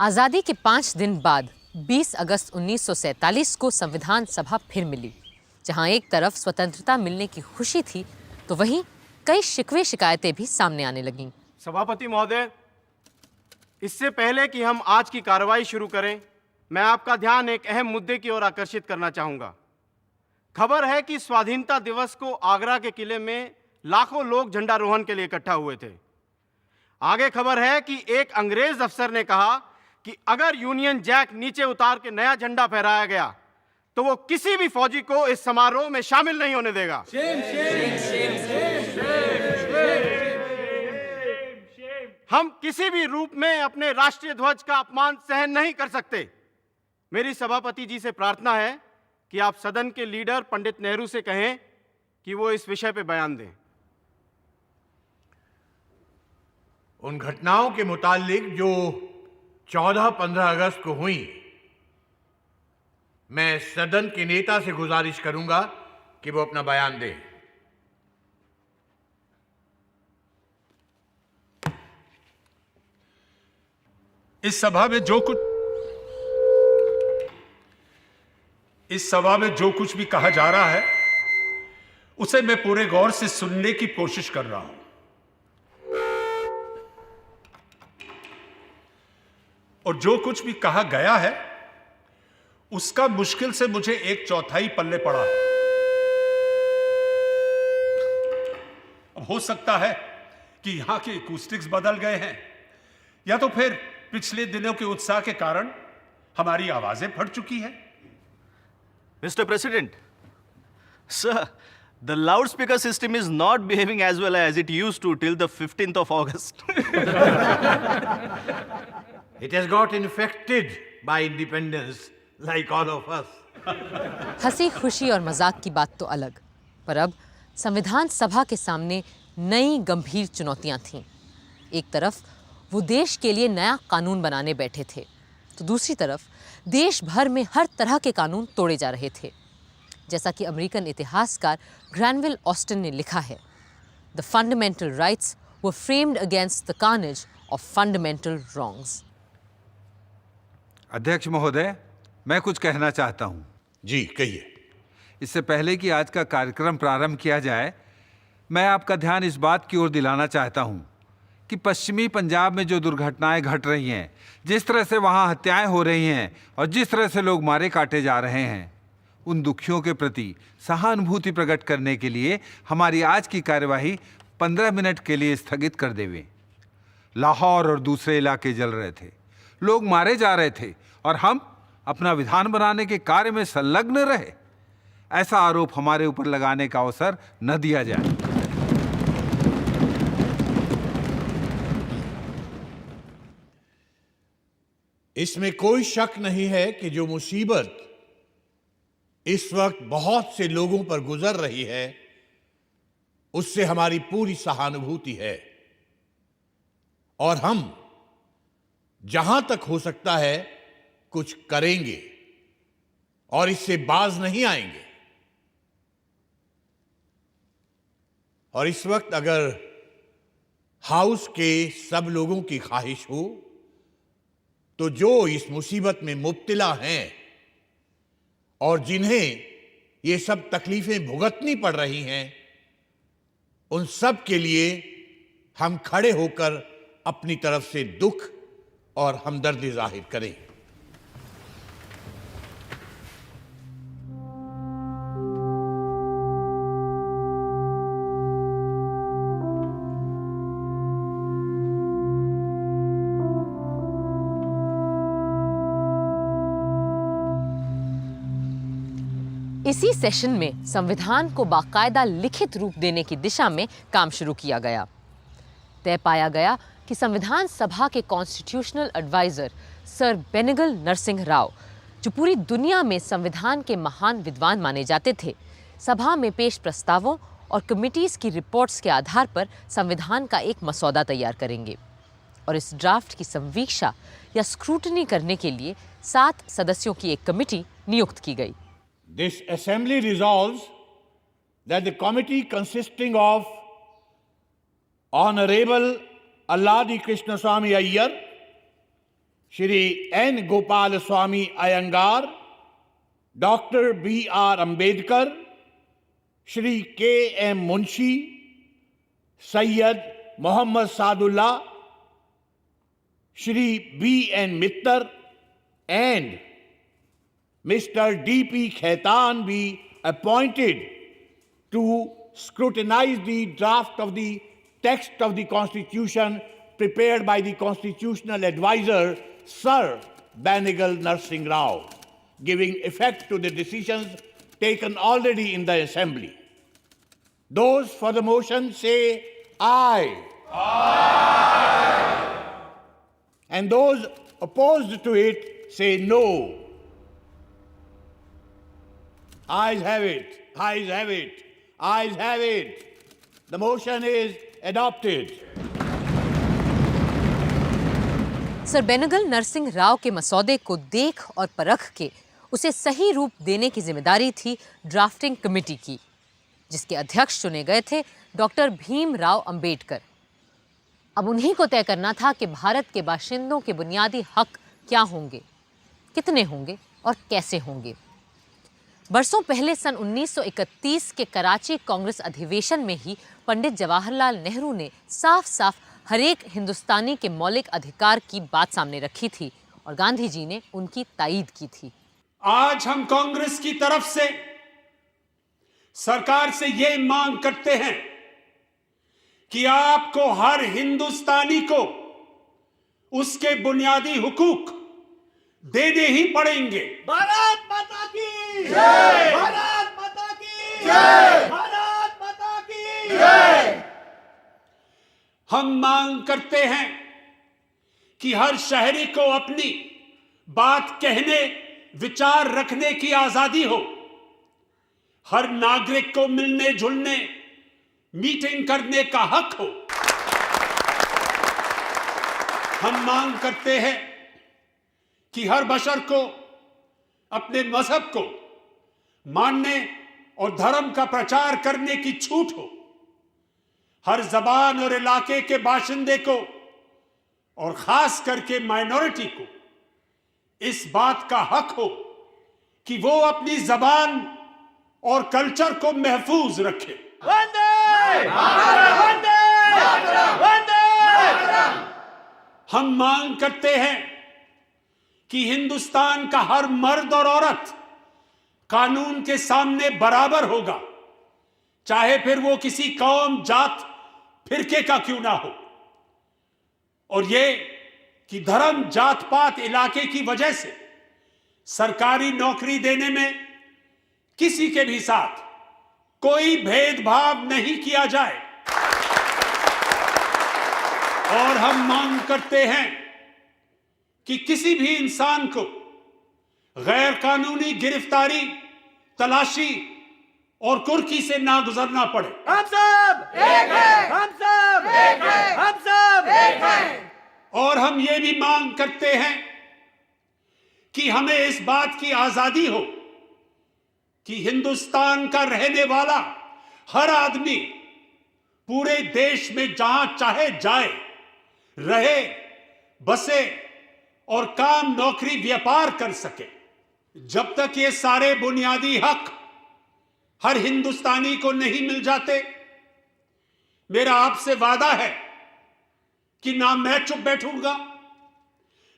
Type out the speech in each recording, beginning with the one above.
आज़ादी के 5 दिन बाद 20 अगस्त 1947 को संविधान सभा फिर मिली, जहां एक तरफ स्वतंत्रता मिलने की खुशी थी तो वहीं कई शिकवे शिकायतें भी सामने आने लगीं। सभापति महोदय, इससे पहले कि हम आज की कार्रवाई शुरू करें, मैं आपका ध्यान एक अहम मुद्दे की ओर आकर्षित करना चाहूंगा। खबर है कि स्वाधीनता दिवस को आगरा के किले में लाखों लोग झंडारोहण के लिए इकट्ठा हुए थे। आगे खबर है कि एक अंग्रेज अफसर ने कहा कि अगर यूनियन जैक नीचे उतार के नया झंडा फहराया गया तो वो किसी भी फौजी को इस समारोह में शामिल नहीं होने देगा। हम किसी भी रूप में अपने राष्ट्रीय ध्वज का अपमान सहन नहीं कर सकते। मेरी सभापति जी से प्रार्थना है कि आप सदन के लीडर पंडित नेहरू से कहें कि वो इस विषय पे बयान दें। उन घटनाओं के मुतालिक जो 14-15 अगस्त को हुई, मैं सदन के नेता से गुजारिश करूंगा कि वो अपना बयान दें। इस सभा में जो कुछ भी कहा जा रहा है उसे मैं पूरे गौर से सुनने की कोशिश कर रहा हूं, और जो कुछ भी कहा गया है उसका मुश्किल से मुझे 1/4 पल्ले पड़ा है। अब हो सकता है कि यहां के एकूस्टिक्स बदल गए हैं, या तो फिर पिछले दिनों के उत्साह के कारण हमारी आवाजें फट चुकी हैं। Mr. President, sir, the loudspeaker system is not behaving as well as it used to till the 15th of August. It has got infected by independence like all of us. हंसी खुशी और मजाक की बात तो अलग, पर अब संविधान सभा के सामने नई गंभीर चुनौतियां थीं। एक तरफ वो देश के लिए नया कानून बनाने बैठे थे, तो दूसरी तरफ देश भर में हर तरह के कानून तोड़े जा रहे थे। जैसा कि अमेरिकन इतिहासकार ग्रैनविल ऑस्टिन ने लिखा है, the fundamental rights were framed against the carnage of fundamental wrongs. अध्यक्ष महोदय, मैं कुछ कहना चाहता हूं। जी कहिए। इससे पहले कि आज का कार्यक्रम प्रारंभ किया जाए, मैं आपका ध्यान इस बात की ओर दिलाना चाहता हूं कि पश्चिमी पंजाब में जो दुर्घटनाएं घट रही हैं, जिस तरह से वहां हत्याएं हो रही हैं और जिस तरह से लोग मारे काटे जा रहे हैं, उन दुखियों के प्रति सहानुभूति प्रकट करने के लिए हमारी आज की कार्यवाही 15 मिनट के लिए स्थगित कर देवें। लाहौर और दूसरे इलाके जल रहे थे, लोग मारे जा रहे थे और हम अपना विधान बनाने के कार्य में संलग्न रहे। ऐसा आरोप हमारे ऊपर लगाने का अवसर न दिया जाए। इसमें कोई शक नहीं है कि जो मुसीबत इस वक्त बहुत से लोगों पर गुजर रही है, उससे हमारी पूरी सहानुभूति है और हम जहां तक हो सकता है कुछ करेंगे और इससे बाज नहीं आएंगे। और इस वक्त अगर हाउस के सब लोगों की ख्वाहिश हो तो जो इस मुसीबत में मुब्तला हैं और जिन्हें ये सब तकलीफें भुगतनी पड़ रही हैं, उन सब के लिए हम खड़े होकर अपनी तरफ से दुख और हमदर्दी जाहिर करें। इसी सेशन में संविधान को बाकायदा लिखित रूप देने की दिशा में काम शुरू किया गया। तय पाया गया कि संविधान सभा के constitutional adviser sir Benegal Narsing Rau, जो पूरी दुनिया में संविधान के महान विद्वान माने जाते थे, सभा में पेश प्रस्तावों और कमिटीज की रिपोर्ट्स के आधार पर संविधान का एक मसौदा तैयार करेंगे और इस ड्राफ्ट की संवीक्षा या स्क्रूटनी करने के लिए 7 सदस्यों की एक कमिटी नियुक्त की गई। This assembly resolves that the committee consisting of Honorable Alladi Krishnaswamy Iyer, Shri N Gopalaswami Ayyangar, doctor B.R. Ambedkar, Shri K.M. Munshi, Syed Mohammad Saadulla, Shri B.N. Mitter and Mr. D.P. Khaitan be appointed to scrutinize the draft of the text of the Constitution prepared by the Constitutional Advisor, Sir Banigal Narsingh Rao, giving effect to the decisions taken already in the Assembly. Those for the motion say aye. Aye. And those opposed to it say no. Ayes have it. Ayes have it. Ayes have it. The motion is adopted. Sir Benegal Narsing Rau के मसौदे को देख और परख के उसे सही रूप देने की जिम्मेदारी थी ड्राफ्टिंग कमेटी की, जिसके अध्यक्ष चुने गए थे डॉक्टर भीमराव अंबेडकर। अब उन्हीं को तय करना था कि भारत के बाशिंदों के बुनियादी हक क्या होंगे, कितने होंगे और कैसे होंगे। बरसों पहले सन 1931 के कराची कांग्रेस अधिवेशन में ही पंडित जवाहरलाल नेहरू ने साफ साफ हर एक हिंदुस्तानी के मौलिक अधिकार की बात सामने रखी थी और गांधी जी ने उनकी तायीद की थी। आज हम कांग्रेस की तरफ से सरकार से ये मांग करते हैं कि आपको हर हिंदुस्तानी को उसके बुनियादी हुकूक देने ही पड़ेंगे। भारत माता की जय! भारत माता की जय! भारत माता की जय! हम मांग करते हैं कि हर शहरी को अपनी बात कहने, विचार रखने की आजादी हो। हर नागरिक को मिलने जुलने, मीटिंग करने का हक हो। हम मांग करते हैं कि हर बशर को अपने मजहब को मानने और धर्म का प्रचार करने की छूट हो। हर जबान और इलाके के बाशिंदे को और खास करके माइनॉरिटी को इस बात का हक हो कि वो अपनी जबान और कल्चर को महफूज रखे। वंदे मातरम! वंदे मातरम! वंदे मातरम! हम मांग करते हैं कि हिंदुस्तान का हर मर्द और औरत कानून के सामने बराबर होगा, चाहे फिर वो किसी कौम, जात, फिरके का क्यों ना हो। और ये कि धर्म, जात पात, इलाके की वजह से सरकारी नौकरी देने में किसी के भी साथ कोई भेदभाव नहीं किया जाए। और हम मांग करते हैं कि किसी भी इंसान को गैर कानूनी गिरफ्तारी, तलाशी और कुर्की से ना गुजरना पड़े। हम सब एक हैं! हम सब एक हैं! हम सब एक हैं! और हम ये भी मांग करते हैं कि हमें इस बात की आजादी हो कि हिंदुस्तान का रहने वाला हर आदमी पूरे देश में जहां चाहे जाए, रहे, बसे और काम, नौकरी, व्यापार कर सके। जब तक ये सारे बुनियादी हक हर हिंदुस्तानी को नहीं मिल जाते, मेरा आपसे वादा है कि ना मैं चुप बैठूंगा,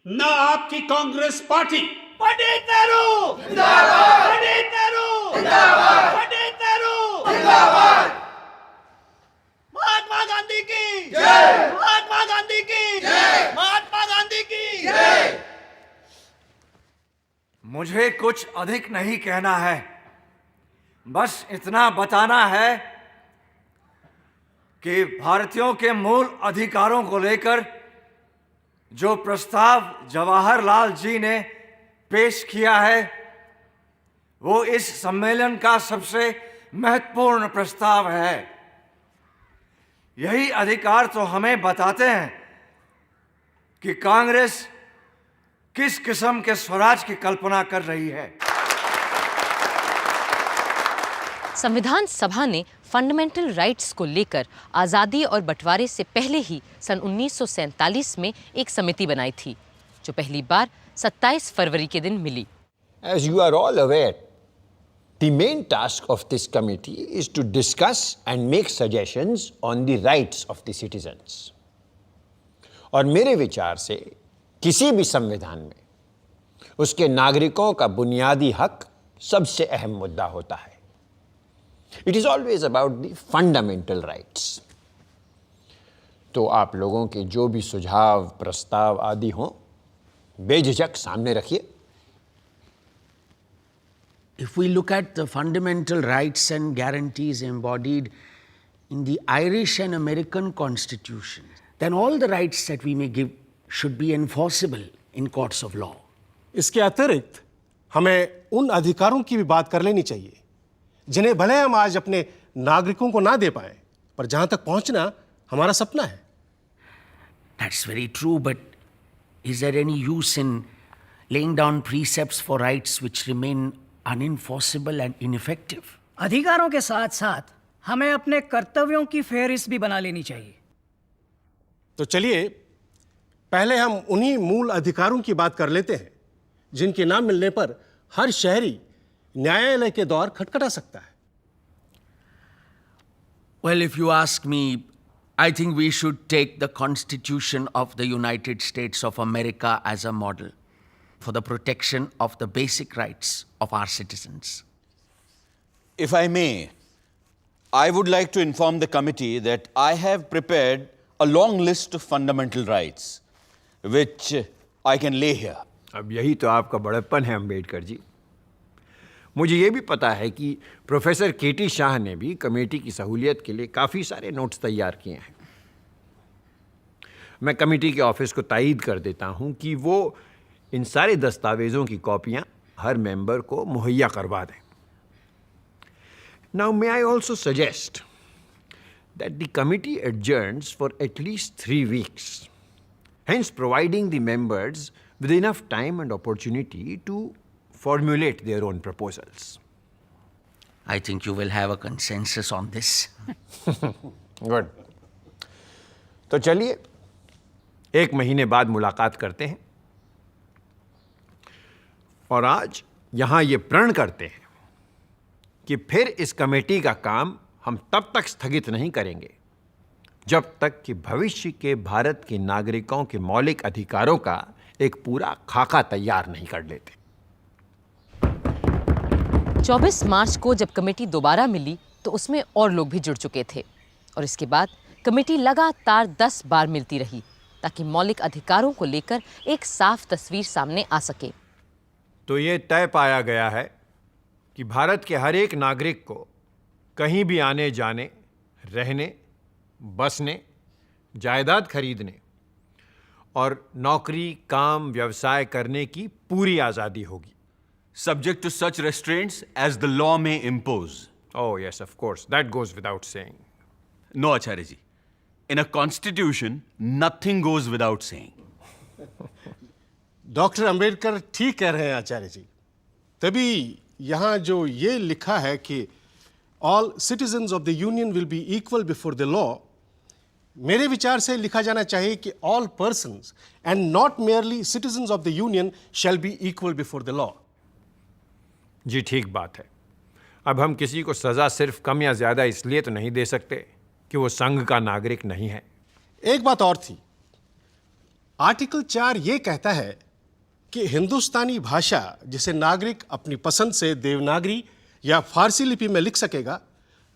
ना आपकी कांग्रेस पार्टी। पंडित नेहरू जिंदाबाद! पंडित नेहरू जिंदाबाद! पंडित नेहरू जिंदाबाद! महात्मा गांधी की जय! महात्मा गांधी की जय! महात्मा गांधी की जय! मुझे कुछ अधिक नहीं कहना है, बस इतना बताना है कि भारतीयों के मूल अधिकारों को लेकर जो प्रस्ताव जवाहरलाल जी ने पेश किया है, वो इस सम्मेलन का सबसे महत्वपूर्ण प्रस्ताव है। यही अधिकार तो हमें बताते हैं कि कांग्रेस किस किस्म के स्वराज की कल्पना कर रही है। संविधान सभा ने फंडामेंटल राइट्स को लेकर आज़ादी और बंटवारे से पहले ही सन 1947 में एक समिति बनाई थी, जो पहली बार 27 फरवरी के दिन मिली। As you are all aware, the main task of this committee is to discuss and make suggestions on the rights of the citizens. और मेरे विचार से किसी भी संविधान में उसके नागरिकों का बुनियादी हक सबसे अहम मुद्दा होता है। It is always about the fundamental rights. तो आप लोगों के जो भी सुझाव, प्रस्ताव आदि हों, बेझिझक सामने रखिए। If we look at the fundamental rights and guarantees embodied in the Irish and American Constitution, then all the rights that we may give should be enforceable in courts of law. इसके अतिरिक्त हमें उन अधिकारों की भी बात कर लेनी चाहिए जिन्हें भले हम आज अपने नागरिकों को ना दे पाए, पर जहां तक पहुंचना हमारा सपना है। That's very true, but is there any use in laying down precepts for rights which remain unenforceable and ineffective? अधिकारों के साथ साथ हमें अपने कर्तव्यों की फेहरिस्त भी बना लेनी चाहिए। तो चलिए पहले हम उन्हीं मूल अधिकारों की बात कर लेते हैं जिनके नाम मिलने पर हर शहरी न्यायालय के द्वार खटखटा सकता है। Well, if you ask me, I think we should take the Constitution of the United States of America as a model for the protection of the basic rights of our citizens. If I may, I would like to inform the committee that I have prepared a long list of fundamental rights, which I can lay here. अब यही तो आपका बड़प्पन है अम्बेडकर जी। मुझे ये भी पता है कि प्रोफेसर केटी शाह ने भी कमेटी की सहूलियत के लिए काफ़ी सारे नोट्स तैयार किए हैं। मैं कमेटी के ऑफिस को तायीद कर देता हूँ कि वो इन सारे दस्तावेज़ों की कॉपियाँ हर मेंबर को मुहैया करवा दें। Now may I also suggest that the committee adjourns for at least 3 weeks, hence providing the members with enough time and opportunity to formulate their own proposals. I think you will have a consensus on this. Good. तो चलिए 1 महीने बाद मुलाकात करते हैं और आज यहाँ ये प्रण करते हैं कि फिर इस कमेटी का काम हम तब तक स्थगित नहीं करेंगे जब तक कि भविष्य के भारत के नागरिकों के मौलिक अधिकारों का एक पूरा खाका तैयार नहीं कर लेते। 24 मार्च को जब कमेटी दोबारा मिली तो उसमें और लोग भी जुड़ चुके थे और इसके बाद कमेटी लगातार 10 बार मिलती रही ताकि मौलिक अधिकारों को लेकर एक साफ तस्वीर सामने आ सके। तो ये तय पाया गया है कि भारत के हर एक नागरिक को कहीं भी आने जाने, रहने, बसने, जायदाद खरीदने और नौकरी, काम, व्यवसाय करने की पूरी आज़ादी होगी। Subject to such restraints as the law may impose. Oh yes, of course. That goes without saying. No, Acharya ji. In a constitution, nothing goes without saying. Doctor Ambedkar ठीक कह रहे हैं आचार्य जी। तभी यहाँ जो ये लिखा है कि all citizens of the union will be equal before the law, मेरे विचार से लिखा जाना चाहिए कि all persons and not merely citizens of the union shall be equal before the law. जी ठीक बात है। अब हम किसी को सज़ा सिर्फ कम या ज़्यादा इसलिए तो नहीं दे सकते कि वो संघ का नागरिक नहीं है। एक बात और थी, आर्टिकल 4 ये कहता है कि हिंदुस्तानी भाषा जिसे नागरिक अपनी पसंद से देवनागरी या फारसी लिपि में लिख सकेगा,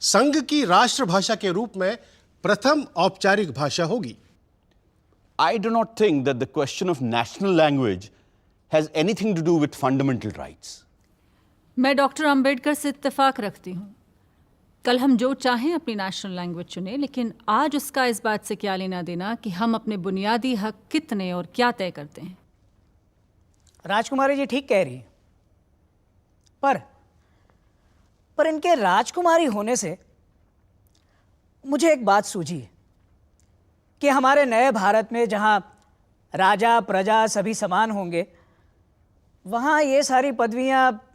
संघ की राष्ट्रभाषा के रूप में प्रथम औपचारिक भाषा होगी। I do not think that the question of national language has anything to do with fundamental rights. मैं डॉक्टर अंबेडकर से इत्तेफाक रखती हूँ। कल हम जो चाहें अपनी नेशनल लैंग्वेज चुनें, लेकिन आज उसका इस बात से क्या लेना देना कि हम अपने बुनियादी हक कितने और क्या तय करते हैं। राजकुमारी जी ठीक कह रही है, पर इनके राजकुमारी होने से मुझे एक बात सूझी है कि हमारे नए भारत में जहाँ राजा प्रजा सभी समान होंगे, वहाँ ये सारी पदवियाँ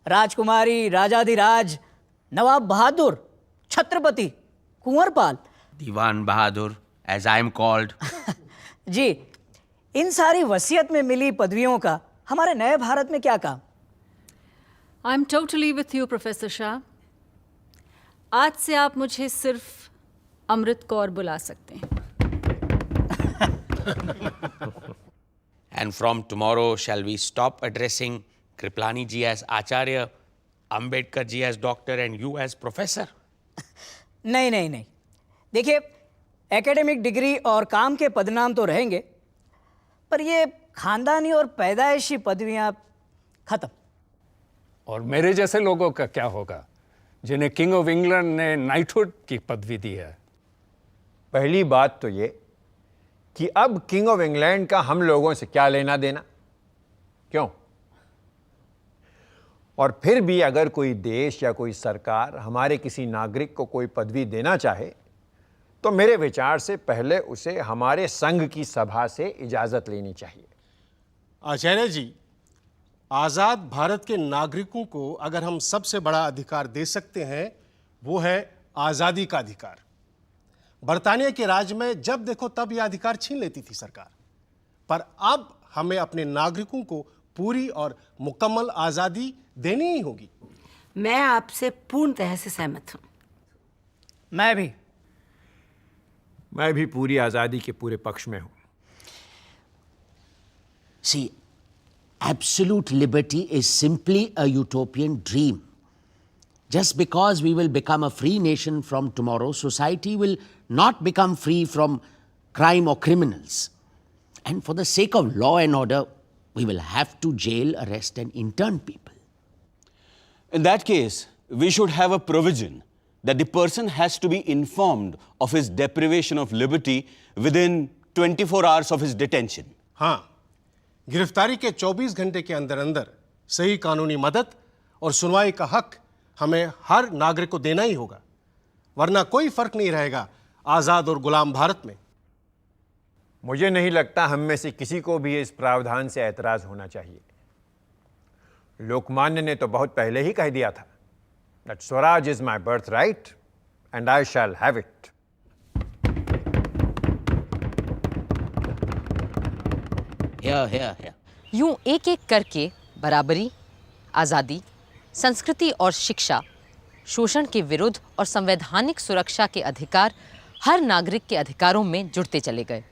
राजकुमारी, राजाधिराज, नवाब बहादुर, Chhatrapati, Kunwarpal, Diwan Bahadur, as I am called. जी, इन सारी वसीयत में मिली पदवियों का हमारे नए भारत में क्या काम? I am totally with you professor Shah. आज से आप मुझे सिर्फ अमृत कौर बुला सकते हैं। And from tomorrow, shall we stop addressing Kriplani ji as Acharya, Ambedkar ji as doctor, and you as professor? नहीं नहीं नहीं, देखिए एकेडमिक डिग्री और काम के पदनाम तो रहेंगे, पर ये खानदानी और पैदाइशी पदवियां खत्म। और मेरे जैसे लोगों का क्या होगा जिन्हें किंग ऑफ इंग्लैंड ने नाइटहुड की पदवी दी है? पहली बात तो ये कि अब किंग ऑफ इंग्लैंड का हम लोगों से क्या लेना देना, क्यों? और फिर भी अगर कोई देश या कोई सरकार हमारे किसी नागरिक को कोई पदवी देना चाहे तो मेरे विचार से पहले उसे हमारे संघ की सभा से इजाजत लेनी चाहिए। आचार्य जी, आज़ाद भारत के नागरिकों को अगर हम सबसे बड़ा अधिकार दे सकते हैं वो है आज़ादी का अधिकार। बरतानिया के राज में जब देखो तब यह अधिकार छीन लेती थी सरकार, पर अब हमें अपने नागरिकों को पूरी और मुकम्मल आज़ादी देनी ही होगी। मैं आपसे पूर्णतः से सहमत हूं। मैं भी पूरी आज़ादी के पूरे पक्ष में हूं। See, absolute liberty is simply a utopian dream. Just because we will become a free nation from tomorrow, society will not become free from crime or criminals. And for the sake of law and order, we will have to jail, arrest, and intern people. In that case, we should have a provision that the person has to be informed of his deprivation of liberty within 24 hours of his detention. हाँ, गिरफ्तारी के 24 घंटे के अंदर अंदर सही कानूनी मदद और सुनवाई का हक हमें हर नागरिक को देना ही होगा, वरना कोई फर्क नहीं रहेगा आज़ाद और गुलाम भारत में। मुझे नहीं लगता हम में से किसी को भी इस प्रावधान से ऐतराज होना चाहिए। लोकमान्य ने तो बहुत पहले ही कह दिया था that Swaraj is my birthright and I shall have it. Here. यूं एक एक करके बराबरी, आज़ादी, संस्कृति और शिक्षा, शोषण के विरुद्ध और संवैधानिक सुरक्षा के अधिकार हर नागरिक के अधिकारों में जुड़ते चले गए।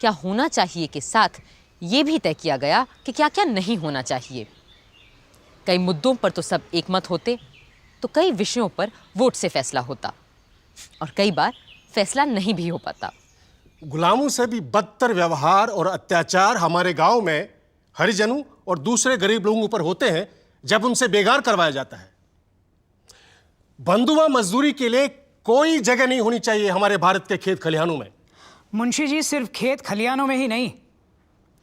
क्या होना चाहिए के साथ ये भी तय किया गया कि क्या क्या नहीं होना चाहिए। कई मुद्दों पर तो सब एकमत होते, तो कई विषयों पर वोट से फैसला होता और कई बार फैसला नहीं भी हो पाता। गुलामों से भी बदतर व्यवहार और अत्याचार हमारे गांव में हरिजनों और दूसरे गरीब लोगों पर होते हैं जब उनसे बेगार करवाया जाता है। बंधुआ मजदूरी के लिए कोई जगह नहीं होनी चाहिए हमारे भारत के खेत खलिहानों में। मुंशी जी, सिर्फ खेत खलिहानों में ही नहीं,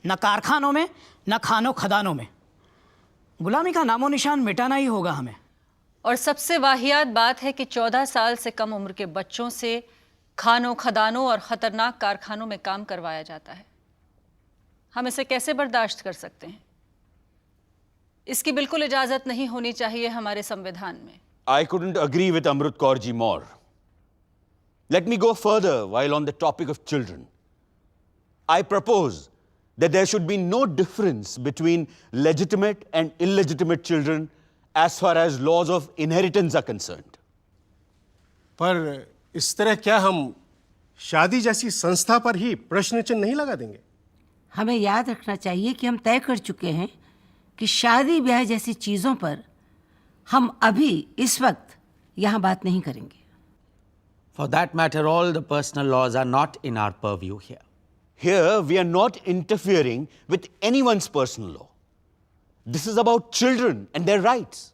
न कारखानों में, न खानों खदानों में। गुलामी का नामो निशान मिटाना ही होगा हमें। और सबसे वाहियात बात है कि 14 साल से कम उम्र के बच्चों से खानों खदानों और ख़तरनाक कारखानों में काम करवाया जाता है। हम इसे कैसे बर्दाश्त कर सकते हैं? इसकी बिल्कुल इजाज़त नहीं होनी चाहिए हमारे संविधान में। I couldn't agree with Amrit Kaur ji more. Let me go further while on the topic of children. I propose that there should be no difference between legitimate and illegitimate children as far as laws of inheritance are concerned. पर इस तरह क्या हम शादी जैसी संस्था पर ही प्रश्न चिन्ह नहीं लगा देंगे? हमें याद रखना चाहिए कि हम तय कर चुके हैं कि शादी ब्याह जैसी चीज़ों पर हम अभी इस वक्त यहाँ बात नहीं करेंगे। For that matter, all the personal laws are not in our purview here. Here, we are not interfering with anyone's personal law. This is about children and their rights.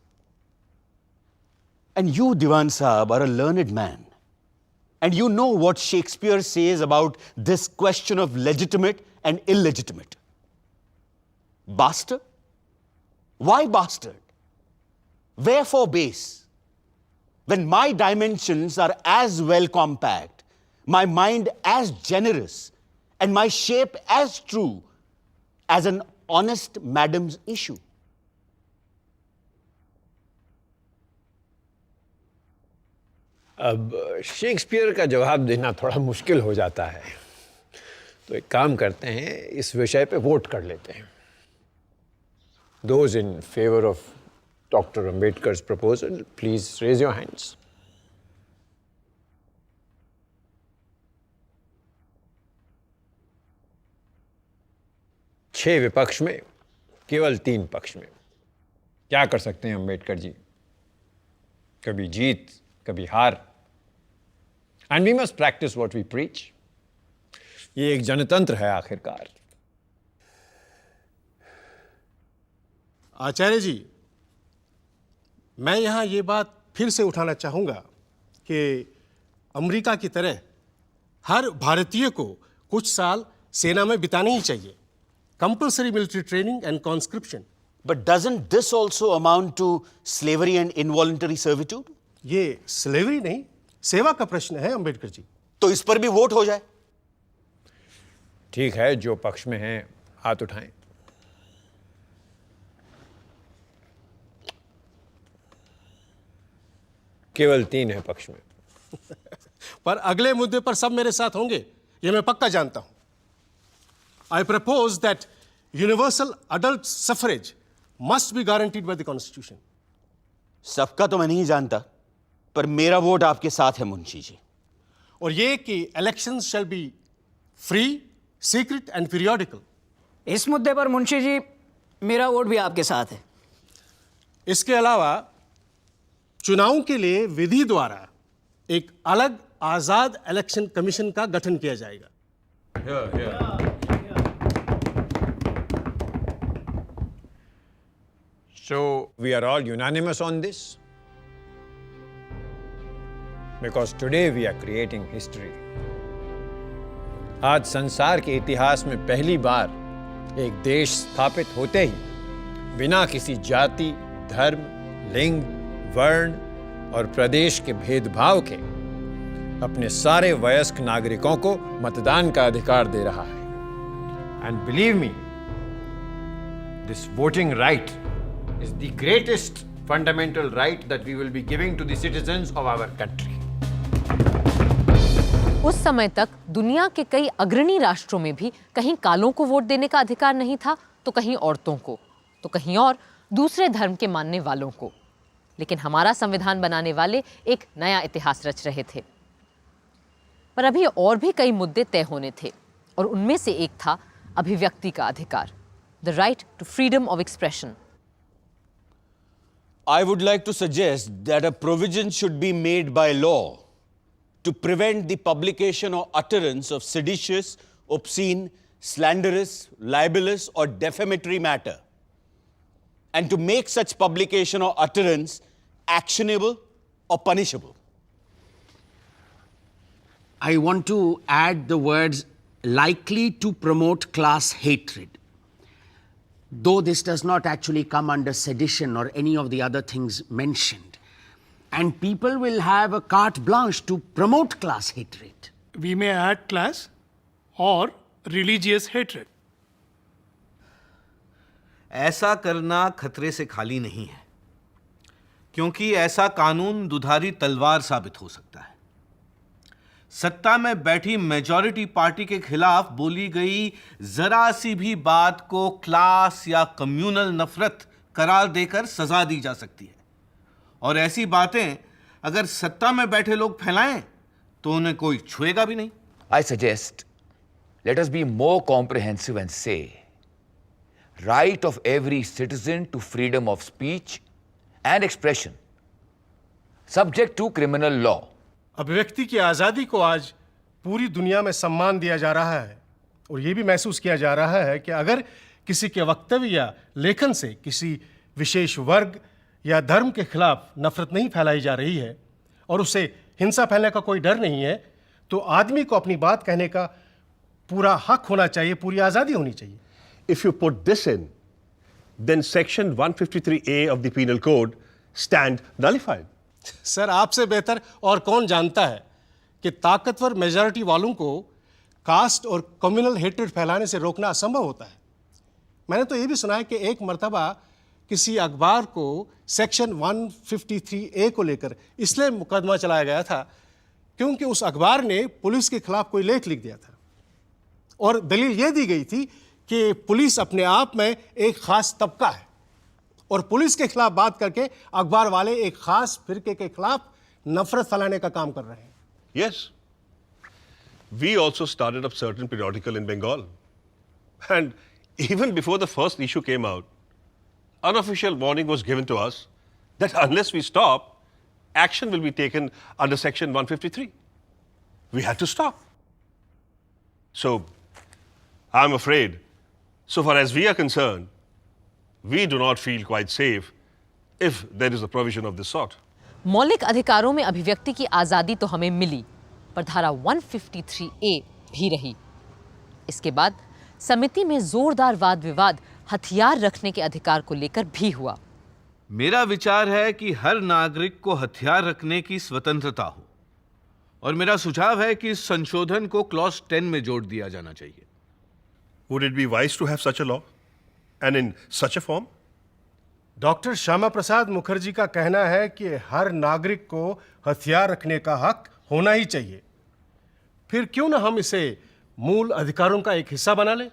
And you, Diwan Sahab, are a learned man. And you know what Shakespeare says about this question of legitimate and illegitimate. Bastard? Why bastard? Wherefore base? When my dimensions are as well compact, my mind as generous, and my shape as true as an honest madam's issue. अब Shakespeare का जवाब देना थोड़ा मुश्किल हो जाता है, तो एक काम करते हैं, इस विषय पे वोट कर लेते हैं। Those in favor of Dr. Ambedkar's proposal, please raise your hands. छह विपक्ष में, केवल 3 पक्ष में। क्या कर सकते हैं अंबेडकर जी? कभी जीत, कभी हार। And we must practice what we preach. ये एक जनतंत्र है आखिरकार। आचार्य जी, मैं यहाँ ये बात फिर से उठाना चाहूँगा कि अमेरिका की तरह हर भारतीय को कुछ साल सेना में बिताने ही चाहिए। Compulsory military training and conscription. But doesn't this also amount to slavery and involuntary servitude? ये स्लेवरी नहीं, सेवा का प्रश्न है अंबेडकर जी। तो इस पर भी वोट हो जाए। ठीक है, जो पक्ष में हैं हाथ उठाएं। केवल 3 है पक्ष में। पर अगले मुद्दे पर सब मेरे साथ होंगे, ये मैं पक्का जानता हूं। I propose that universal adult suffrage must be guaranteed by the Constitution. सबका तो मैं नहीं जानता, पर मेरा वोट आपके साथ है मुंशी जी। और ये कि elections shall be free, secret and periodical. इस मुद्दे पर मुंशी जी मेरा वोट भी आपके साथ है। इसके अलावा चुनावों के लिए विधि द्वारा एक अलग आजाद इलेक्शन कमीशन का गठन किया जाएगा। So we are all unanimous on this? Because today we are creating history. आज संसार के इतिहास में पहली बार एक देश स्थापित होते ही बिना किसी जाति, धर्म, लिंग, वर्ण और प्रदेश के भेदभाव के अपने सारे वयस्क नागरिकों को मतदान का अधिकार दे रहा है। And believe me, this voting right is the greatest fundamental right that we will be giving to the citizens of our country. उस समय तक दुनिया के कई अग्रणी राष्ट्रों में भी कहीं कालों को वोट देने का अधिकार नहीं था, तो कहीं औरतों को, तो कहीं और दूसरे धर्म के मानने वालों को। लेकिन हमारा संविधान बनाने वाले एक नया इतिहास रच रहे थे। पर अभी और भी कई मुद्दे तय होने थे, और उनमें से एक था अभिव्यक्ति का अधिकार, the right to freedom of expression. I would like to suggest that a provision should be made by law to prevent the publication or utterance of seditious, obscene, slanderous, libelous, or defamatory matter, and to make such publication or utterance actionable or punishable. I want to add the words likely to promote class hatred. Though this does not actually come under sedition or any of the other things mentioned. And people will have a carte blanche to promote class hatred. We may add class or religious hatred. ऐसा करना खतरे से खाली नहीं है, क्योंकि ऐसा कानून दुधारी तलवार साबित हो सकता है। सत्ता में बैठी मेजॉरिटी पार्टी के खिलाफ बोली गई जरा सी भी बात को क्लास या कम्युनल नफरत करार देकर सजा दी जा सकती है, और ऐसी बातें अगर सत्ता में बैठे लोग फैलाएं तो उन्हें कोई छुएगा भी नहीं। I suggest let us be more comprehensive and say right of every citizen to freedom of speech and expression subject to criminal law. अभिव्यक्ति की आज़ादी को आज पूरी दुनिया में सम्मान दिया जा रहा है, और ये भी महसूस किया जा रहा है कि अगर किसी के वक्तव्य या लेखन से किसी विशेष वर्ग या धर्म के खिलाफ नफरत नहीं फैलाई जा रही है और उसे हिंसा फैलने का कोई डर नहीं है, तो आदमी को अपनी बात कहने का पूरा हक होना चाहिए, पूरी आज़ादी होनी चाहिए। If you put this in, then section 153A of the penal code stand nullified. Sir, आपसे बेहतर और कौन जानता है कि ताकतवर मेजॉरिटी वालों को कास्ट और कम्युनल हेट्रेड फैलाने से रोकना असंभव होता है। मैंने तो ये भी सुना है कि एक मर्तबा किसी अखबार को सेक्शन 153A को लेकर इसलिए मुकदमा चलाया गया था क्योंकि उस अखबार ने पुलिस के खिलाफ कोई लेख लिख दिया था। और दलील यह दी गई थी कि पुलिस अपने आप में एक खास तबका है और पुलिस के खिलाफ बात करके अखबार वाले एक खास फिरके के खिलाफ नफरत फैलाने का काम कर रहे हैं। Yes. We also started up certain periodical in Bengal. And even before the first issue came out, unofficial warning was given to us that unless we stop, action will be taken under Section 153. We had to stop. So, I'm afraid, so far as we are concerned, we do not feel quite safe if there is a provision of this sort. मौलिक अधिकारों में अभिव्यक्ति की आज़ादी तो हमें मिली, पर धारा 153A भी रही। इसके बाद समिति में जोरदार वाद विवाद हथियार रखने के अधिकार को लेकर भी हुआ। मेरा विचार है कि हर नागरिक को हथियार रखने की स्वतंत्रता हो और मेरा सुझाव है कि इस संशोधन को क्लॉज 10 में जोड़ दिया जाना चाहिए। Would it be wise to have such a law and in such a form? Doctor Shyama Prasad Mukherjee का कहना है कि हर नागरिक को हथियार रखने का हक होना ही चाहिए। फिर क्यों ना हम इसे मूल अधिकारों का एक हिस्सा बना लें?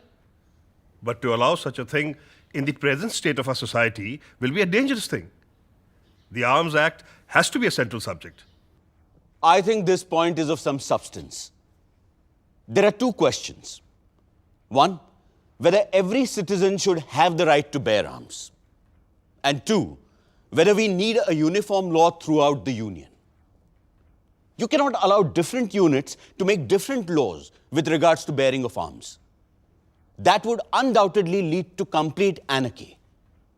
But to allow such a thing in the present state of our society will be a dangerous thing. The Arms Act has to be a central subject. I think this point is of some substance. There are two questions. One, whether every citizen should have the right to bear arms. And two, whether we need a uniform law throughout the Union. You cannot allow different units to make different laws with regards to bearing of arms. That would undoubtedly lead to complete anarchy.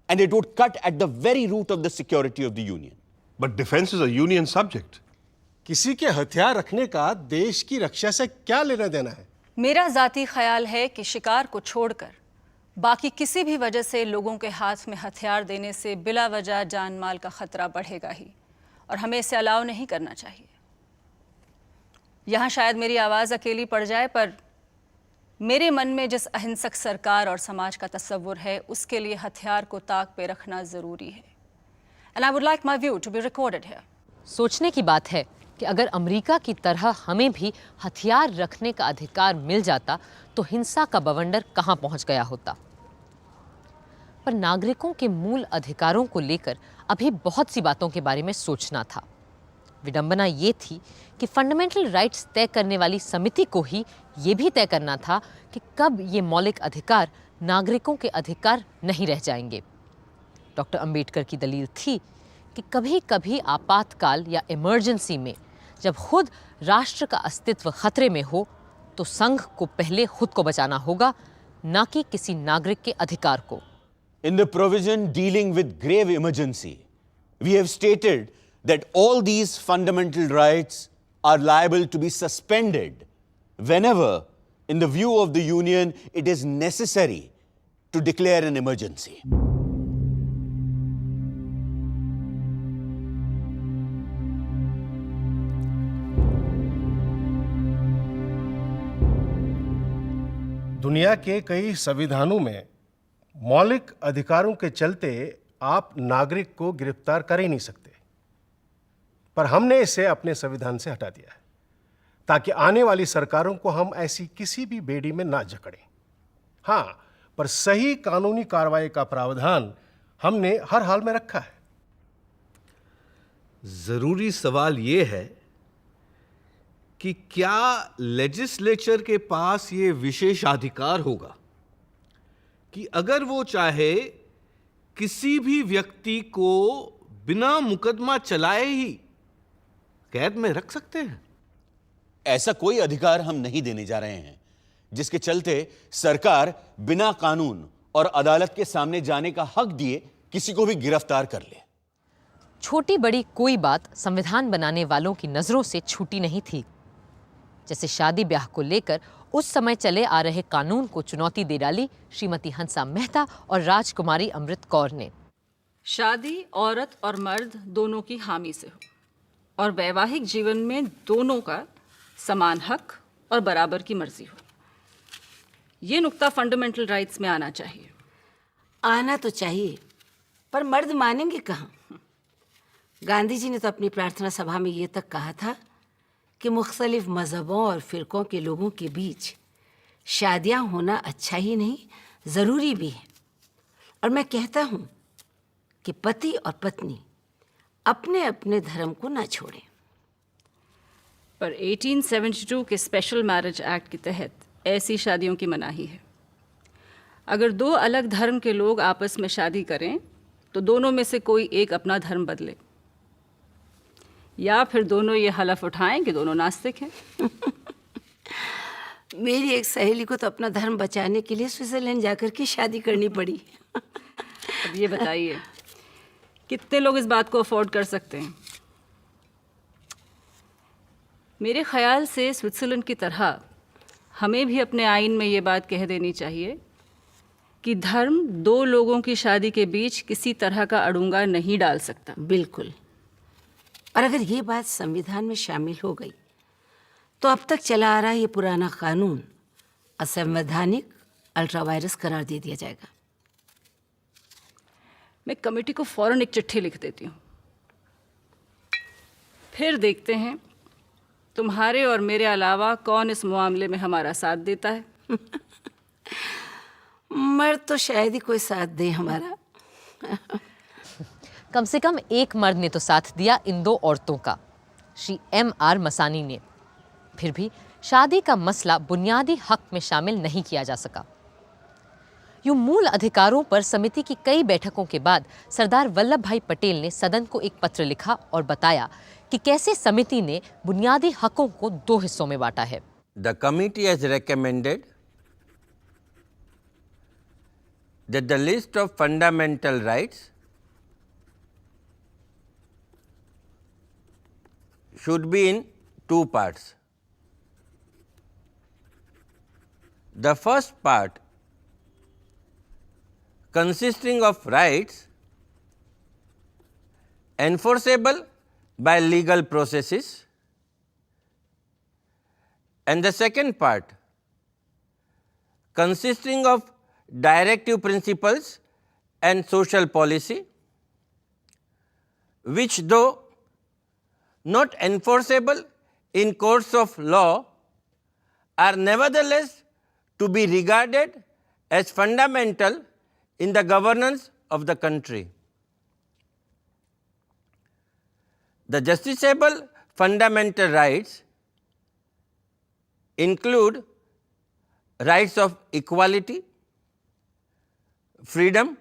And it would cut at the very root of the security of the Union. But defense is a Union subject. किसी के हथियार रखने का देश की रक्षा से क्या लेना देना है? मेरा जाती ख्याल है कि शिकार को छोड़कर बाकी किसी भी वजह से लोगों के हाथ में हथियार देने से बिला वजह जान माल का खतरा बढ़ेगा ही और हमें इसे अलाउ नहीं करना चाहिए। यहाँ शायद मेरी आवाज़ अकेली पड़ जाए, पर मेरे मन में जिस अहिंसक सरकार और समाज का तस्वुर है उसके लिए हथियार को ताक पे रखना ज़रूरी है। And I would like my view to be recorded here. सोचने की बात है कि अगर अमेरिका की तरह हमें भी हथियार रखने का अधिकार मिल जाता तो हिंसा का बवंडर कहां पहुंच गया होता। पर नागरिकों के मूल अधिकारों को लेकर अभी बहुत सी बातों के बारे में सोचना था। विडंबना ये थी कि फंडामेंटल राइट्स तय करने वाली समिति को ही ये भी तय करना था कि कब ये मौलिक अधिकार नागरिकों के अधिकार नहीं रह जाएंगे। डॉक्टर अंबेडकर की दलील थी कि कभी कभी आपातकाल या इमरजेंसी में जब खुद राष्ट्र का अस्तित्व खतरे में हो तो संघ को पहले खुद को बचाना होगा, ना कि किसी नागरिक के अधिकार को। In the provision dealing with grave emergency, we have stated that all these fundamental rights are liable to be suspended whenever, in the view of the Union, it is necessary to declare an emergency. दुनिया के कई संविधानों में मौलिक अधिकारों के चलते आप नागरिक को गिरफ्तार कर ही नहीं सकते, पर हमने इसे अपने संविधान से हटा दिया है ताकि आने वाली सरकारों को हम ऐसी किसी भी बेड़ी में ना जकड़ें। हाँ, पर सही कानूनी कार्रवाई का प्रावधान हमने हर हाल में रखा है। जरूरी सवाल यह है कि क्या लेजिस्लेचर के पास ये विशेषाधिकार होगा कि अगर वो चाहे किसी भी व्यक्ति को बिना मुकदमा चलाए ही कैद में रख सकते हैं? ऐसा कोई अधिकार हम नहीं देने जा रहे हैं जिसके चलते सरकार बिना कानून और अदालत के सामने जाने का हक दिए किसी को भी गिरफ्तार कर ले। छोटी बड़ी कोई बात संविधान बनाने वालों की नजरों से छूटी नहीं थी। जैसे शादी ब्याह को लेकर उस समय चले आ रहे कानून को चुनौती दे डाली श्रीमती हंसा मेहता और राजकुमारी अमृत कौर ने। शादी औरत और मर्द दोनों की हामी से हो और वैवाहिक जीवन में दोनों का समान हक और बराबर की मर्जी हो। ये नुक्ता फंडामेंटल राइट्स में आना चाहिए। आना तो चाहिए, पर मर्द मानेंगे कहाँ? गांधी जी ने तो अपनी प्रार्थना सभा में ये तक कहा था कि मुख्तलिफ मजहबों और फिरकों के लोगों के बीच शादियां होना अच्छा ही नहीं, ज़रूरी भी है। और मैं कहता हूँ कि पति और पत्नी अपने अपने धर्म को ना छोड़ें। पर 1872 के स्पेशल मैरिज एक्ट के तहत ऐसी शादियों की मनाही है। अगर दो अलग धर्म के लोग आपस में शादी करें तो दोनों में से कोई एक अपना धर्म बदले, या फिर दोनों ये हलफ उठाएं कि दोनों नास्तिक हैं। मेरी एक सहेली को तो अपना धर्म बचाने के लिए स्विट्जरलैंड जाकर के शादी करनी पड़ी। अब ये बताइए कितने लोग इस बात को अफोर्ड कर सकते हैं? मेरे ख्याल से स्विट्जरलैंड की तरह हमें भी अपने आइन में ये बात कह देनी चाहिए कि धर्म दो लोगों की शादी के बीच किसी तरह का अड़ंगा नहीं डाल सकता। बिल्कुल। और अगर ये बात संविधान में शामिल हो गई तो अब तक चला आ रहा ये पुराना कानून असंवैधानिक अल्ट्रावायरस करार दे दिया जाएगा। मैं कमेटी को फौरन एक चिट्ठी लिख देती हूँ, फिर देखते हैं तुम्हारे और मेरे अलावा कौन इस मामले में हमारा साथ देता है। मर्द तो शायद ही कोई साथ दे हमारा। कम से कम एक मर्द ने तो साथ दिया इन दो औरतों का, श्री M.R. मसानी ने। फिर भी शादी का मसला बुनियादी हक में शामिल नहीं किया जा सका। यूं मूल अधिकारों पर समिति की कई बैठकों के बाद सरदार वल्लभ भाई पटेल ने सदन को एक पत्र लिखा और बताया कि कैसे समिति ने बुनियादी हकों को दो हिस्सों में बांटा है। The committee has recommended that the list of fundamental rights should be in two parts. The first part consisting of rights enforceable by legal processes, and the second part consisting of directive principles and social policy, which though not enforceable in courts of law are nevertheless to be regarded as fundamental in the governance of the country. The justiciable fundamental rights include rights of equality, freedom,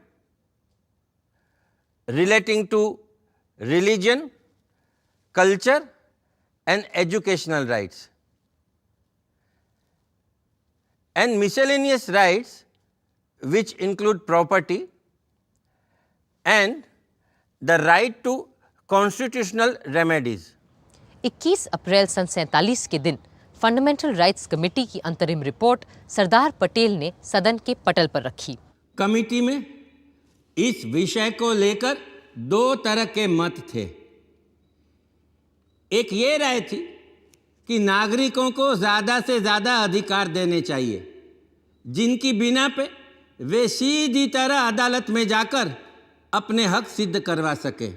relating to religion, culture and educational rights, and miscellaneous rights which include property and the right to constitutional remedies. 21 अप्रैल सन 47 के दिन fundamental rights committee की अंतरिम report Sardar Patel ने सदन के पटल पर रखी। कमेटी में इस विषय को लेकर दो तरह के मत थे। एक ये राय थी कि नागरिकों को ज़्यादा से ज़्यादा अधिकार देने चाहिए, जिनकी बिना पे वे सीधी तरह अदालत में जाकर अपने हक सिद्ध करवा सके।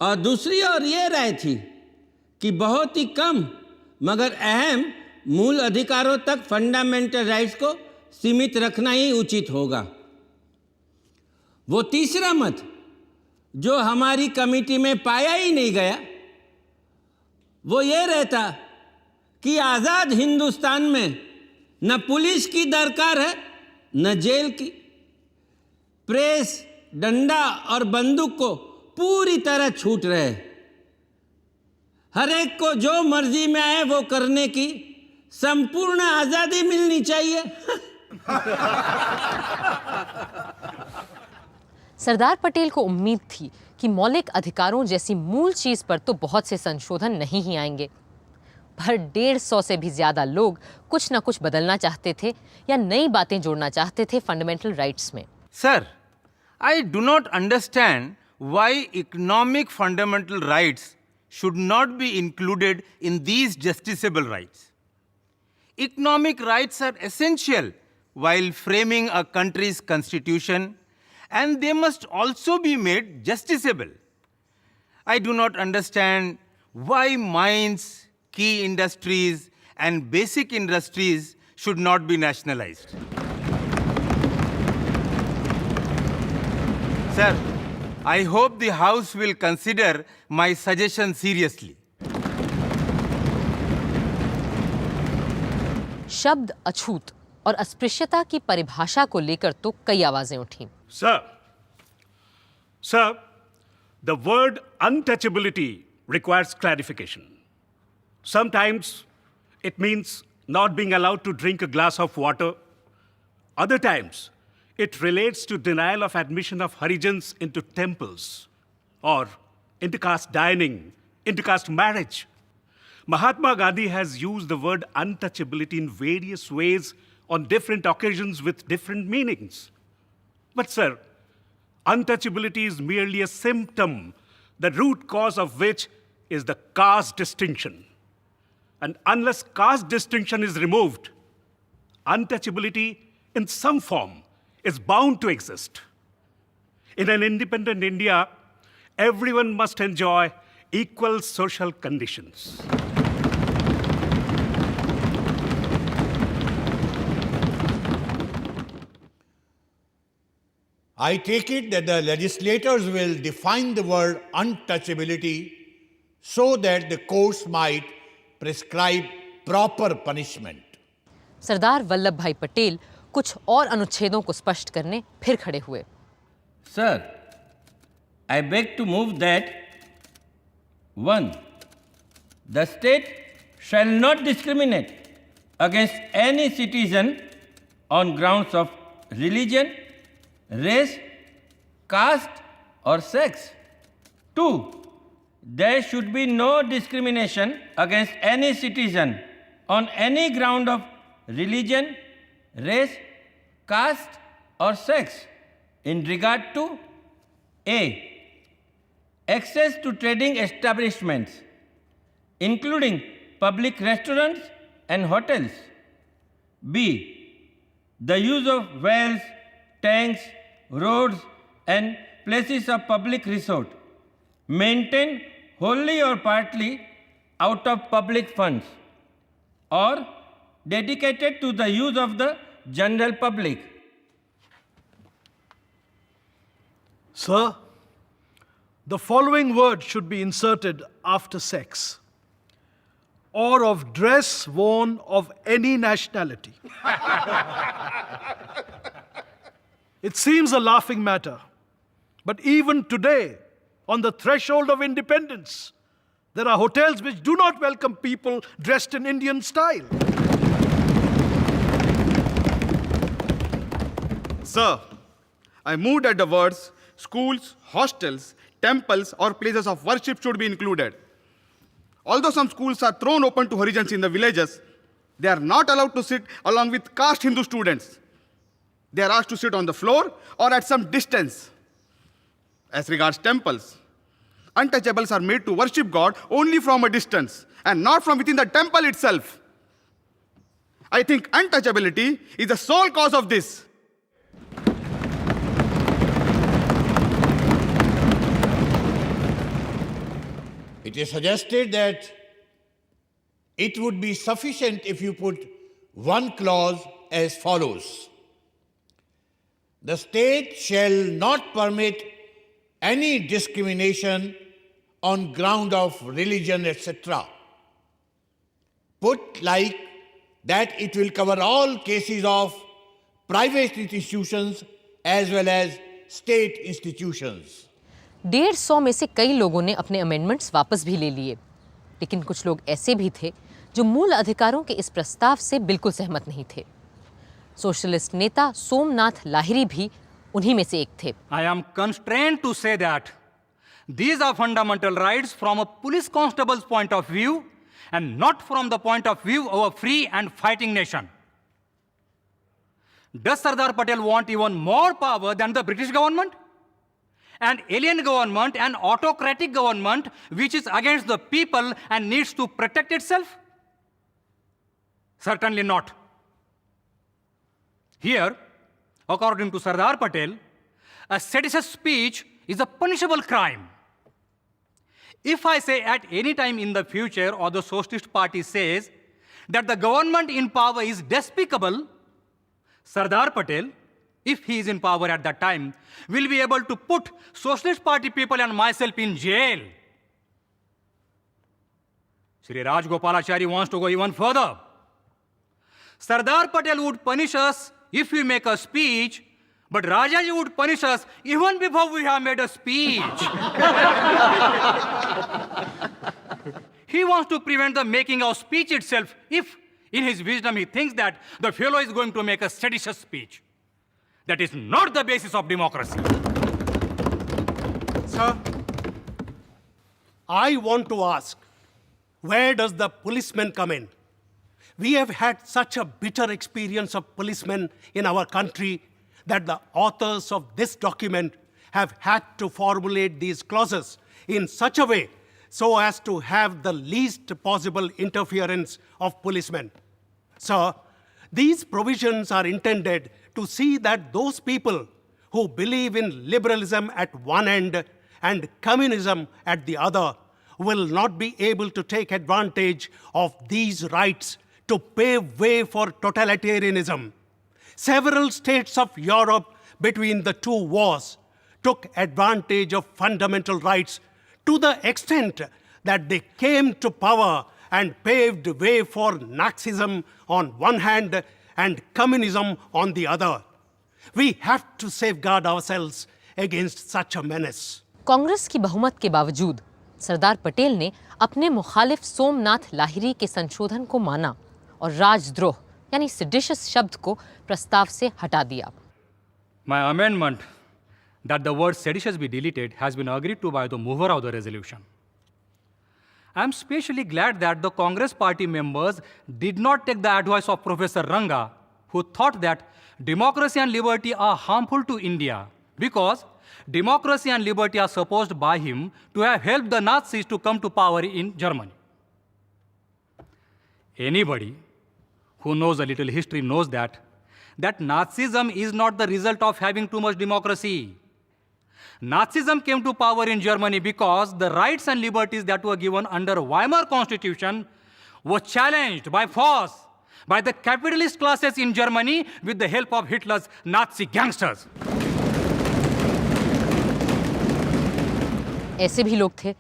और दूसरी ओर ये राय थी कि बहुत ही कम मगर अहम मूल अधिकारों तक फंडामेंटल राइट्स को सीमित रखना ही उचित होगा। वो तीसरा मत जो हमारी कमेटी में पाया ही नहीं गया, वो ये रहता कि आज़ाद हिंदुस्तान में न पुलिस की दरकार है न जेल की। प्रेस, डंडा और बंदूक को पूरी तरह छूट रहे। हर एक को जो मर्जी में आए वो करने की संपूर्ण आज़ादी मिलनी चाहिए। सरदार पटेल को उम्मीद थी कि मौलिक अधिकारों जैसी मूल चीज पर तो बहुत से संशोधन नहीं ही आएंगे, पर 150 से भी ज्यादा लोग कुछ न कुछ बदलना चाहते थे या नई बातें जोड़ना चाहते थे फंडामेंटल राइट्स में। Sir, I do not understand why economic fundamental rights should not be included in these justiciable rights. Economic rights are essential while framing a country's constitution, and they must also be made justiciable. I do not understand why mines, key industries, and basic industries should not be nationalized. Sir, I hope the House will consider my suggestion seriously. शब्द अछूत और अस्पृश्यता की परिभाषा को लेकर तो कई आवाजें उठीं। Sir, the word untouchability requires clarification. Sometimes it means not being allowed to drink a glass of water. Other times, it relates to denial of admission of Harijans into temples or intercaste dining, intercaste marriage. Mahatma Gandhi has used the word untouchability in various ways on different occasions with different meanings. But, sir, untouchability is merely a symptom, the root cause of which is the caste distinction. And unless caste distinction is removed, untouchability in some form is bound to exist. In an independent India, everyone must enjoy equal social conditions. I take it that the legislators will define the word untouchability so that the courts might prescribe proper punishment. Sardar Vallabh भाई पटेल कुछ और अनुच्छेदों को स्पष्ट करने फिर खड़े हुए। Sir, I beg to move that 1. The state shall not discriminate against any citizen on grounds of religion, race, caste, or sex. 2. There should be no discrimination against any citizen on any ground of religion, race, caste, or sex in regard to A. Access to trading establishments, including public restaurants and hotels. B. The use of wells, tanks, roads, and places of public resort, maintained wholly or partly out of public funds, or dedicated to the use of the general public. Sir, the following word should be inserted after sex: or of dress worn of any nationality. It seems a laughing matter, but even today, on the threshold of independence, there are hotels which do not welcome people dressed in Indian style. Sir, I moved at the words schools, hostels, temples, or places of worship should be included. Although some schools are thrown open to Harijans in the villages, they are not allowed to sit along with caste Hindu students. They are asked to sit on the floor or at some distance. As regards temples, untouchables are made to worship God only from a distance and not from within the temple itself. I think untouchability is the sole cause of this. It is suggested that it would be sufficient if you put one clause as follows: the state shall not permit any discrimination on ground of religion, etc. Put like that, it will cover all cases of private institutions as well as state institutions. 150 में से कई लोगों ने अपने amendments वापस भी ले लिए, लेकिन कुछ लोग ऐसे भी थे जो मूल अधिकारों के इस प्रस्ताव से बिल्कुल सहमत नहीं थे। सोशलिस्ट नेता सोमनाथ लाहिरी भी उन्हीं में से एक थे। I am constrained to say that these are fundamental rights from a police constable's point of view and not from the point of view of a free and fighting nation. Does Sardar Patel want even more power than the British government? An alien government, an autocratic government which is against the people and needs to protect itself? Certainly not. Here, according to Sardar Patel, a seditious speech is a punishable crime. If I say at any time in the future, or the Socialist Party says, that the government in power is despicable, Sardar Patel, if he is in power at that time, will be able to put Socialist Party people and myself in jail. Shri Rajgopalachari wants to go even further. Sardar Patel would punish us if we make a speech, but Rajaji would punish us even before we have made a speech. He wants to prevent the making of speech itself if, in his wisdom, he thinks that the fellow is going to make a seditious speech. That is not the basis of democracy. Sir, I want to ask, where does the policeman come in? We have had such a bitter experience of policemen in our country that the authors of this document have had to formulate these clauses in such a way so as to have the least possible interference of policemen. Sir, these provisions are intended to see that those people who believe in liberalism at one end and communism at the other will not be able to take advantage of these rights to pave way for totalitarianism. Several states of Europe between the two wars took advantage of fundamental rights to the extent that they came to power and paved way for Nazism on one hand and communism on the other. We have to safeguard ourselves against such a menace. Congress की बहुमत के बावजूद सरदार पटेल ने अपने मुखालिफ सोमनाथ लाहिरी के संशोधन को माना और राजद्रोह यानी सेडिशियस शब्द को प्रस्ताव से हटा दिया. My amendment that the word seditious be deleted has been agreed to by the mover of the resolution. I am especially glad that the Congress party members did not take the advice of Professor Ranga, who thought that democracy and liberty are harmful to India because democracy and liberty are supposed by him to have helped the Nazis to come to power in Germany. Anybody who knows a little history knows that Nazism is not the result of having too much democracy. Nazism came to power in Germany because the rights and liberties that were given under Weimar Constitution were challenged by force by the capitalist classes in Germany with the help of Hitler's Nazi gangsters. ऐसे भी लोग थे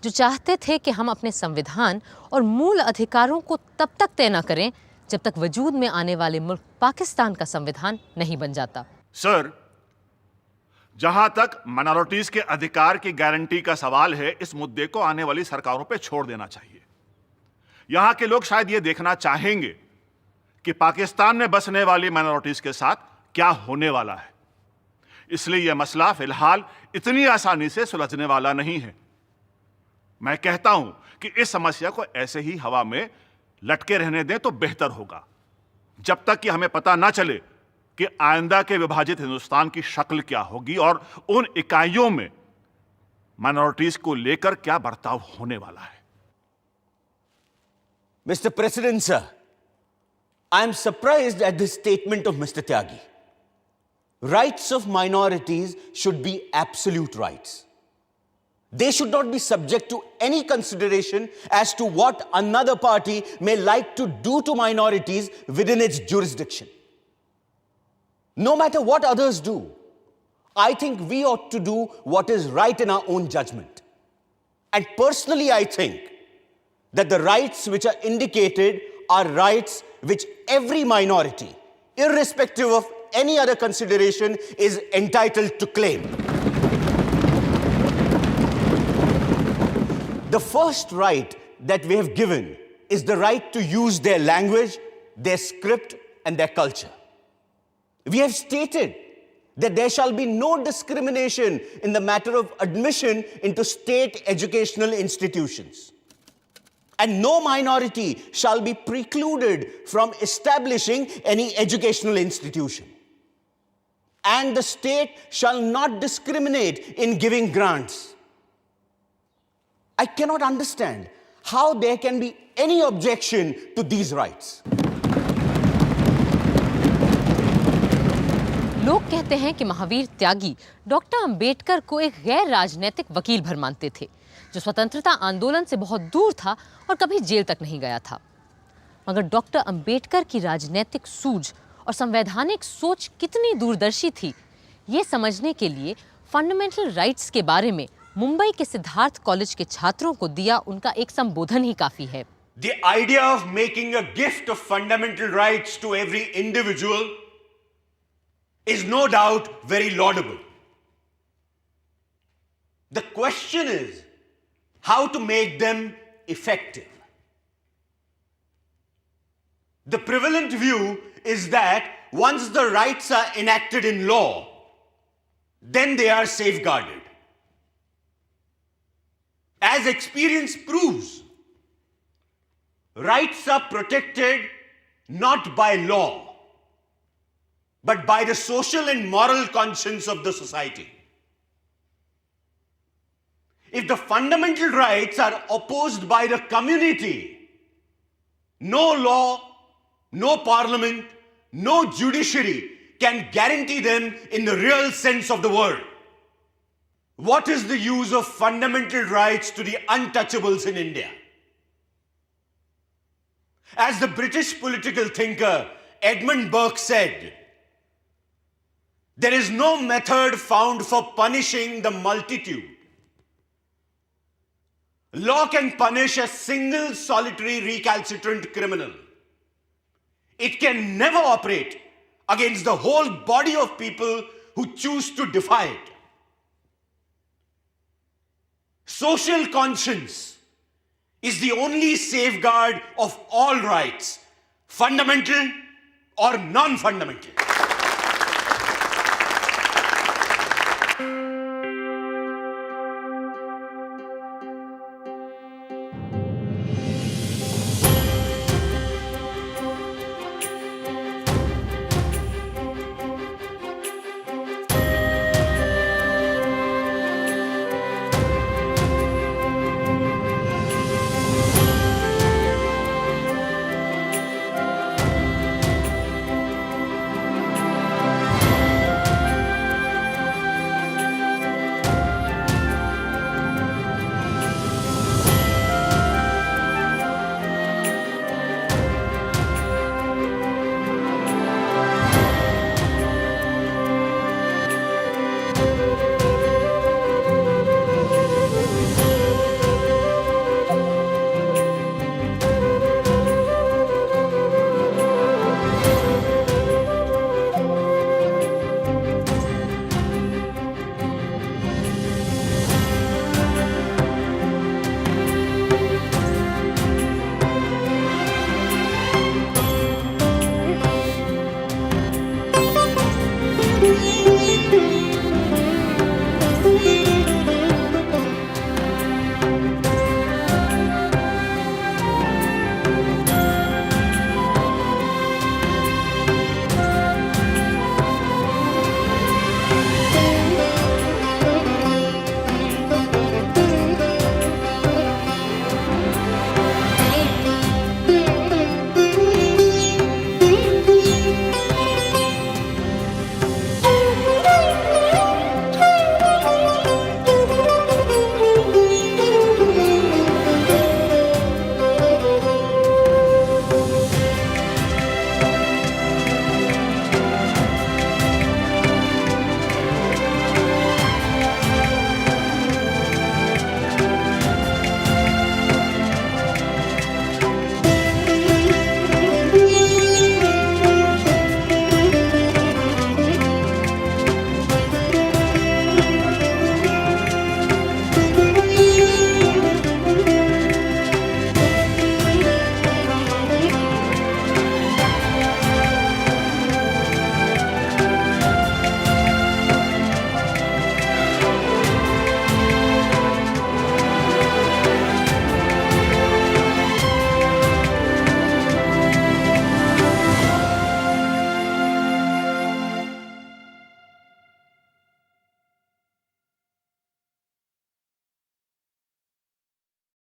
जो चाहते थे कि हम अपने संविधान और मूल अधिकारों को तब तक तय न करें जब तक वजूद में आने वाले मुल्क पाकिस्तान का संविधान नहीं बन जाता. सर, जहां तक माइनॉरिटीज के अधिकार की गारंटी का सवाल है, इस मुद्दे को आने वाली सरकारों पे छोड़ देना चाहिए. यहां के लोग शायद ये देखना चाहेंगे कि पाकिस्तान में बसने वाली माइनॉरिटीज के साथ क्या होने वाला है. इसलिए यह मसला फिलहाल इतनी आसानी से सुलझने वाला नहीं है. मैं कहता हूं कि इस समस्या को ऐसे ही हवा में लटके रहने दें तो बेहतर होगा, जब तक कि हमें पता ना चले कि आइंदा के विभाजित हिंदुस्तान की शक्ल क्या होगी और उन इकाइयों में माइनॉरिटीज को लेकर क्या बर्ताव होने वाला है. Mr. President, sir, I am surprised at this statement of Mr. Tyagi. Rights of minorities should be absolute rights. They should not be subject to any consideration as to what another party may like to do to minorities within its jurisdiction. No matter what others do, I think we ought to do what is right in our own judgment. And personally, I think that the rights which are indicated are rights which every minority, irrespective of any other consideration, is entitled to claim. The first right that we have given is the right to use their language, their script, and their culture. We have stated that there shall be no discrimination in the matter of admission into state educational institutions. And no minority shall be precluded from establishing any educational institution. And the state shall not discriminate in giving grants. I cannot understand how there can be any objection to these rights. लोग कहते हैं कि महावीर त्यागी doctor Ambedkar को एक गैर राजनीतिक वकील भर मानते थे, जो स्वतंत्रता आंदोलन से बहुत दूर था और कभी जेल तक नहीं गया था. मगर डॉक्टर अंबेडकर की राजनीतिक सूझ और संवैधानिक सोच कितनी दूरदर्शी थी, ये समझने के लिए फंडामेंटल राइट्स के बारे में मुंबई के सिद्धार्थ कॉलेज के छात्रों को दिया उनका एक संबोधन ही काफी है। The idea of making a gift of fundamental rights to every individual is no doubt very laudable. The question is how to make them effective. The prevalent view is that once the rights are enacted in law, then they are safeguarded. As experience proves, rights are protected not by law, but by the social and moral conscience of the society. If the fundamental rights are opposed by the community, no law, no parliament, no judiciary can guarantee them in the real sense of the word. What is the use of fundamental rights to the untouchables in India? As the British political thinker Edmund Burke said, there is no method found for punishing the multitude. Law can punish a single solitary recalcitrant criminal. It can never operate against the whole body of people who choose to defy it. Social conscience is the only safeguard of all rights, fundamental or non-fundamental.